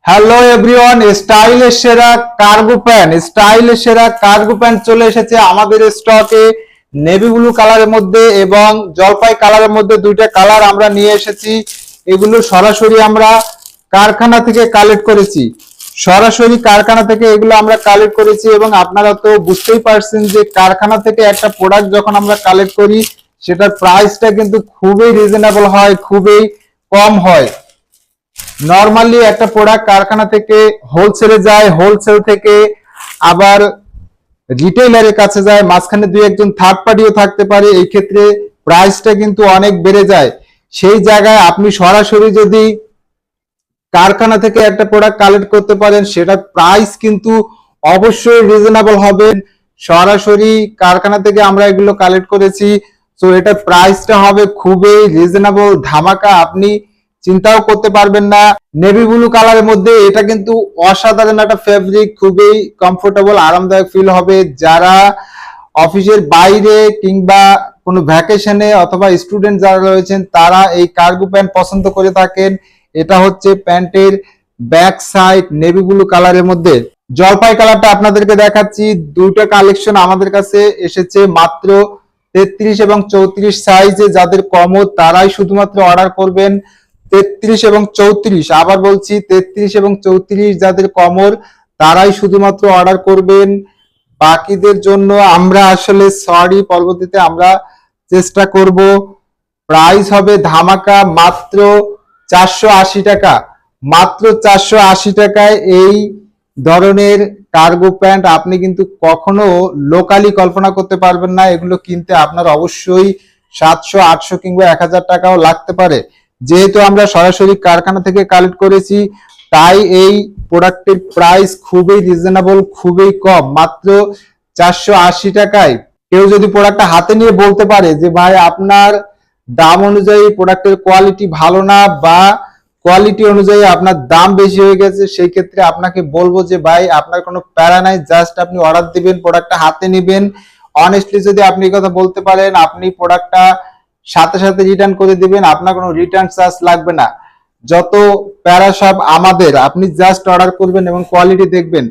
Hello everyone, স্টাইলের সেরা cargo pant চলে এসেছে আমাদের স্টকে। নেভি ব্লু কালারের মধ্যে এবং জলপাই কালারের মধ্যে দুইটা কালার আমরা নিয়ে এসেছি। এগুলো সরাসরি আমরা কারখানা থেকে কালেক্ট করেছি। এবং আপনারা তো বুঝতেই পারছেন যে কারখানা থেকে একটা প্রোডাক্ট যখন আমরা কালেক্ট করি সেটার প্রাইসটা কিন্তু খুবই রিজনেবল হয়, খুবই কম হয়। নরমালি একটা প্রোডাক্ট কারখানা থেকে হোলসেলে যায়, হোলসেল থেকে আবার রিটেইলারের কাছে যায়, মাঝখানে দুই একজন থার্ড পার্টিও থাকতে পারে। এই ক্ষেত্রে প্রাইসটা কিন্তু অনেক বেড়ে যায়। সেই জায়গায় আপনি সরাসরি যদি কারখানা থেকে একটা প্রোডাক্ট কালেক্ট করতে পারেন সেটার প্রাইস কিন্তু অবশ্যই রিজনেবল হবে। সরাসরি কারখানা থেকে আমরা এগুলো কালেক্ট করেছি, তো এটার প্রাইসটা হবে খুবই রিজনেবল, ধামাকা, আপনি চিন্তাও করতে পারবেন না। নেভি ব্লু কালারের মধ্যে এটা কিন্তু অসাধারণ একটা ফেব্রিক, খুবই কমফোর্টেবল, আরামদায়ক ফিল হবে। যারা অফিসের বাইরে কিংবা কোনো ভ্যাকেশনে অথবা স্টুডেন্ট যারা রয়েছেন তারা এই কার্গো প্যান্ট পছন্দ করে থাকেন। এটা হচ্ছে প্যান্টের ব্যাক সাইড নেভি ব্লু কালারের মধ্যে। জলপাই কালারটা আপনাদেরকে দেখাচ্ছি। দুটো কালেকশন আমাদের কাছে এসেছে মাত্র 33 এবং 34 সাইজে। যাদের কমর তারাই শুধুমাত্র অর্ডার করবেন 33 এবং 34। আবার বলছি 33 এবং 34 যাদের কমর তারাই শুধুমাত্র অর্ডার করবেন। বাকিদের জন্য আমরা আসলে সরি, পরবর্তীতে আমরা চেষ্টা করব। প্রাইস হবে ধামাকা, মাত্র 480 টাকা। মাত্র 480 টাকায় এই ধরনের কার্গো প্যান্ট আপনি কিন্তু কখনো লোকালি কল্পনা করতে পারবেন না। এগুলো কিনতে আপনার অবশ্যই 700, 800 কিংবা 1000 টাকাও লাগতে পারে। যেহেতু আমরা সরাসরি কারখানা থেকে কালেক্ট করেছি তাই এই প্রোডাক্টের প্রাইস খুবই রিজনেবল, খুবই কম, মাত্র 480 টাকায়। কেউ যদি প্রোডাক্টটা হাতে নিয়ে বলতে পারে যে ভাই আপনার দাম অনুযায়ী প্রোডাক্টের কোয়ালিটি ভালো না বা কোয়ালিটি অনুযায়ী আপনার দাম বেশি হয়ে গেছে, সেই ক্ষেত্রে আপনাকে বলবো যে ভাই আপনার কোনো প্যারা নাই, জাস্ট আপনি অর্ডার দিবেন, প্রোডাক্টটা হাতে নেবেন। অনেস্টলি যদি আপনি কথা বলতে পারেন, আপনি প্রোডাক্টটা সাথে সাথে রিটার্ন করে দিবেন, আপনার কোনো রিটার্ন চার্জ লাগবে না। যত প্যারা সব আমাদের, আপনি জাস্ট অর্ডার করবেন এবং কোয়ালিটি দেখবেন।